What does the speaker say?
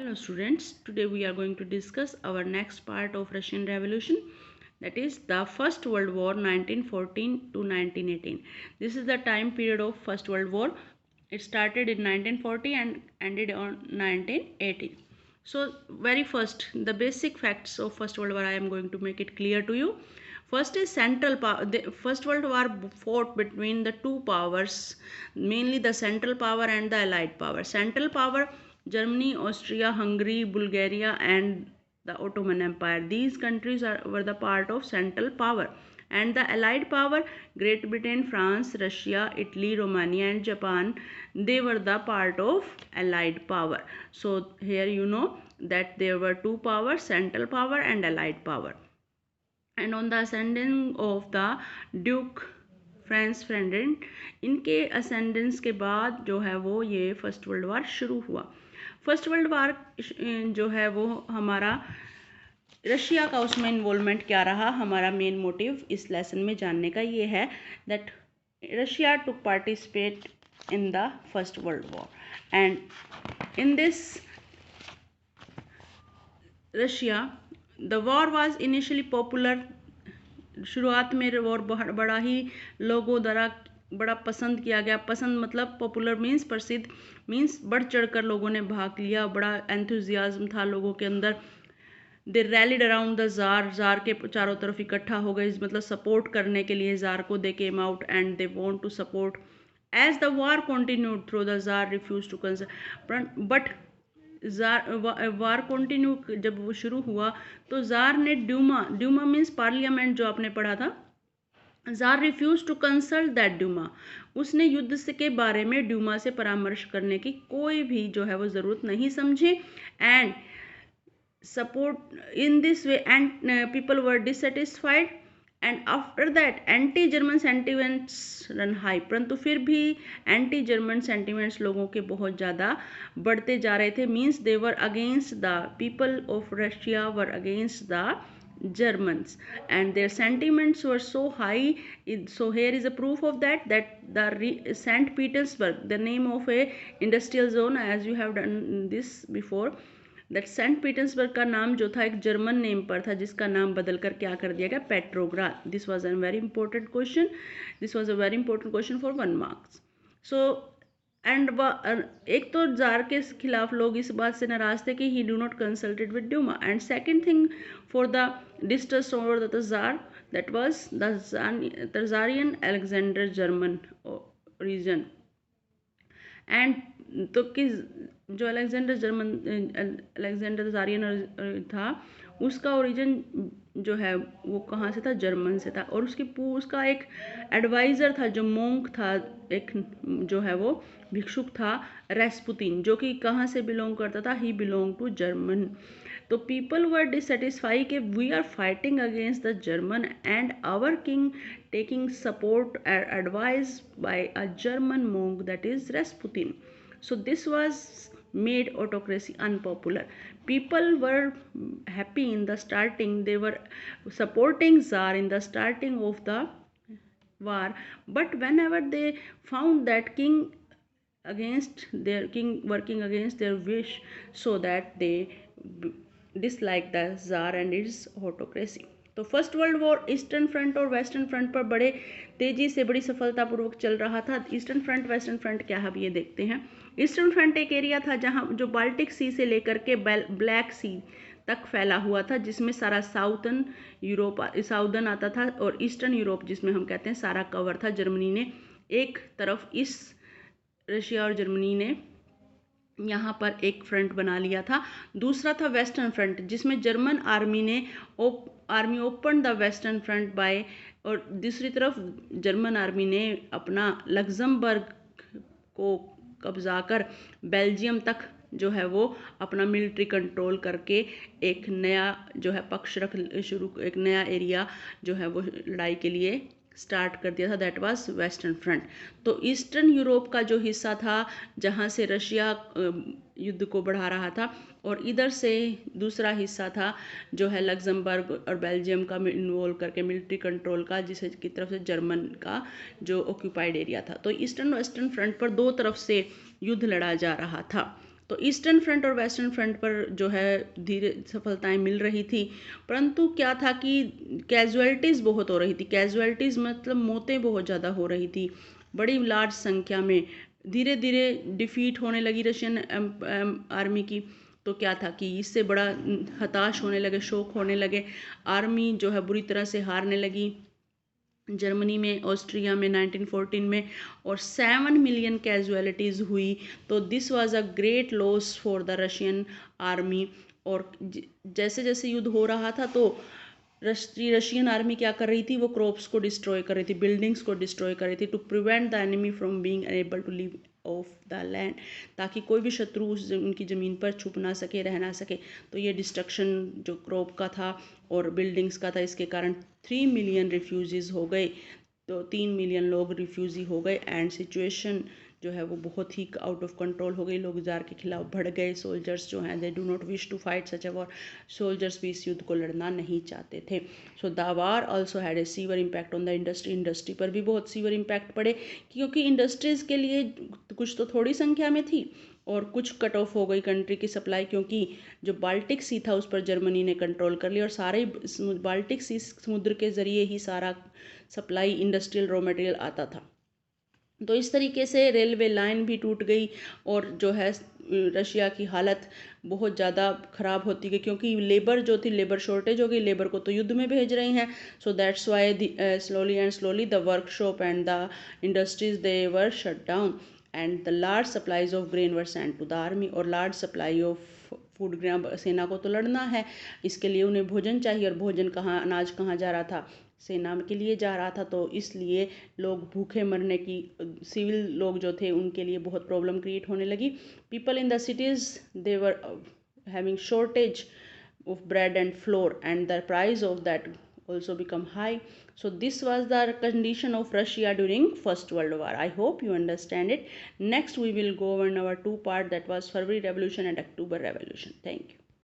Hello students, today we are going to discuss our next part of Russian Revolution, that is the First World War 1914 to 1918. This is the time period of First World War. It started in 1940 and ended on 1918. So very first, the basic facts of First World War I am going to make it clear to you. First is central power. The First World War fought between the two powers, mainly the Central Power and the Allied Power. Central Power: Germany, Austria, Hungary, Bulgaria, and the Ottoman Empire. These countries were the part of Central Power. And the Allied Power: Great Britain, France, Russia, Italy, Romania, and Japan. They were the part of Allied Power. So here you know that there were two powers: Central Power and Allied Power. And on the ascending of the duke France Ferdinand, इनके ascendance के बाद जो है वो ये first world war शुरू हुआ. First world war जो है वो हमारा रशिया का उसमें इन्वॉल्वमेंट क्या रहा, हमारा मेन मोटिव इस लेसन में जानने का ये है that Russia took participate in the first world war and in this Russia the war was initially popular. शुरुआत में वॉर बड़ा ही लोगों द्वारा बड़ा पसंद किया गया. पसंद मतलब पॉपुलर मीन्स प्रसिद्ध, मीन्स बढ़ चढ़ कर लोगों ने भाग लिया. बड़ा एंथुजियाज्म था लोगों के अंदर. दे रैलिड अराउंड द जार. जार के चारों तरफ इकट्ठा हो गए, मतलब सपोर्ट करने के लिए जार को. They came out and they want to support. As the war continued through the tsar refuse to concert, but war continue जब वो शुरू हुआ तो जार ने ड्यूमा मीन्स पार्लियामेंट जो आपने पढ़ा था, czar refuse to consult that Duma. उसने युद्ध से के बारे में ड्यूमा से परामर्श करने की कोई भी जो है वो ज़रूरत नहीं समझी. And support in this way and people were dissatisfied and after that anti German sentiments run high. परंतु फिर भी एंटी जर्मन सेंटिमेंट्स लोगों के बहुत ज़्यादा बढ़ते जा रहे थे. Means they were against the people of Russia were against the Germans and their sentiments were so high. So here is a proof of that the St. Petersburg, the name of a industrial zone, as you have done this before, that Saint Petersburg का नाम जो था एक German name पर था, जिसका नाम बदल कर क्या कर दिया गया, Petrograd. This was a very important question. This was a very important question for 1 marks. So and एक तो जार के खिलाफ लोग इस बात से नाराज थे कि he do not consulted with Duma. And second thing for the distrust over the tsar, that was the tsarina Alexander German region. And तो कि जो अलेक्जेंडर तजारियन था उसका ओरिजिन जो है वो कहाँ से था, जर्मन से था. और उसका एक एडवाइज़र था जो मोंक था, एक जो है वो भिक्षुक था, रेस्पुतिन, जो कि कहाँ से बिलोंग करता था, ही बिलोंग टू जर्मन. तो पीपल वर डिससेटिस्फाई कि we are fighting against the German and our king taking support advice by a German monk, that is Rasputin. So this was made autocracy unpopular. People were happy in the starting. They were supporting Tsar in the starting of the war. But whenever they found that king working against their wish, so that they disliked the Tsar and its autocracy. तो first world war eastern front और western front पर बड़े तेजी से बड़ी सफलतापूर्वक चल रहा था. ईस्टर्न फ्रंट वेस्टर्न फ्रंट क्या है, अब ये देखते हैं. ईस्टर्न फ्रंट एक एरिया था जहां जो बाल्टिक सी से लेकर के ब्लैक सी तक फैला हुआ था, जिसमें सारा साउदर्न आता था, और ईस्टर्न यूरोप जिसमें हम कहते हैं सारा कवर था. जर्मनी ने एक तरफ, इस रशिया और जर्मनी ने यहाँ पर एक फ्रंट बना लिया था. दूसरा था वेस्टर्न फ्रंट, जिसमें German army open the western front by, और दूसरी तरफ जर्मन आर्मी ने अपना लग्जमबर्ग को कब्जा कर बेल्जियम तक जो है वो अपना मिलिट्री कंट्रोल करके एक नया जो है पक्ष एक नया एरिया जो है वो लड़ाई के लिए स्टार्ट कर दिया था. That was western front. तो ईस्टर्न यूरोप का जो हिस्सा था जहाँ से रशिया युद्ध को बढ़ा रहा था, और इधर से दूसरा हिस्सा था जो है लग्जमबर्ग और बेल्जियम का इन्वॉल्व करके मिलिट्री कंट्रोल का, जिसे की तरफ से जर्मन का जो ऑक्यूपाइड एरिया था. तो ईस्टर्न वेस्टर्न फ्रंट पर दो तरफ से युद्ध लड़ा जा रहा था. तो ईस्टर्न फ्रंट और वेस्टर्न फ्रंट पर जो है धीरे सफलताएं मिल रही थी, परंतु क्या था कि कैजुअलिटीज़ बहुत हो रही थी। कैजुअलिटीज़ मतलब मौतें बहुत ज़्यादा हो रही थी, बड़ी लार्ज संख्या में। धीरे धीरे डिफीट होने लगी रशियन आर्मी की। तो क्या था कि इससे बड़ा हताश होने लगे, शोक होने लगे। आर्मी जो है बुरी तरह से हारने लगी जर्मनी में, ऑस्ट्रिया में 1914 में, और 7 मिलियन कैजुअलिटीज़ हुई। तो this was a great loss for the Russian army. और जैसे जैसे युद्ध हो रहा था तो रशियन आर्मी क्या कर रही थी, वो क्रॉप्स को डिस्ट्रॉय कर रही थी, बिल्डिंग्स को डिस्ट्रॉय कर रही थी, to prevent the enemy from being unable to live off the land, ताकि कोई भी शत्रु उनकी ज़मीन पर छुप ना सके, रह ना सके। तो ये डिस्ट्रक्शन जो क्रॉप का था और बिल्डिंग्स का था, इसके कारण 3 मिलियन रिफ्यूजीज़ हो गए। तो 3 मिलियन लोग रिफ्यूज़ी हो गए एंड सिचुएशन जो है वो बहुत ही आउट ऑफ कंट्रोल हो गई। लोग जार के खिलाफ बढ़ गए। सोल्जर्स जो हैं they do not wish to fight such a war, soldiers भी इस युद्ध को लड़ना नहीं चाहते थे। So the war also had a severe impact on the industry, industry पर भी बहुत सीवर इम्पैक्ट पड़े, क्योंकि इंडस्ट्रीज़ के लिए कुछ तो थोड़ी संख्या में थी और कुछ कट ऑफ हो गई कंट्री की सप्लाई, क्योंकि जो बाल्टिक सी था उस पर जर्मनी ने कंट्रोल कर लिया और सारे बाल्टिक सी समुद्र के ज़रिए ही सारा सप्लाई इंडस्ट्रियल रॉ मटेरियल आता था। तो इस तरीके से रेलवे लाइन भी टूट गई और जो है रशिया की हालत बहुत ज़्यादा ख़राब होती गई, क्योंकि लेबर जो थी, लेबर शॉर्टेज हो गई। लेबर को तो युद्ध में भेज रही हैं। So that's why slowly and slowly the workshop and the industries they were shut down and the large supplies of grain were sent to the army. और large supply of food grain, सेना को तो लड़ना है, इसके लिए उन्हें भोजन चाहिए, और भोजन कहाँ, अनाज कहाँ जा रहा था, सेना के लिए जा रहा था। तो इसलिए लोग भूखे मरने की, सिविल लोग जो थे उनके लिए बहुत प्रॉब्लम क्रिएट होने लगी। People in the cities they were having shortage of bread and flour, and the price of that also become high. So this was the condition of Russia during First World War. I hope you understand it. Next we will go on our two part, that was February Revolution and October Revolution. Thank you.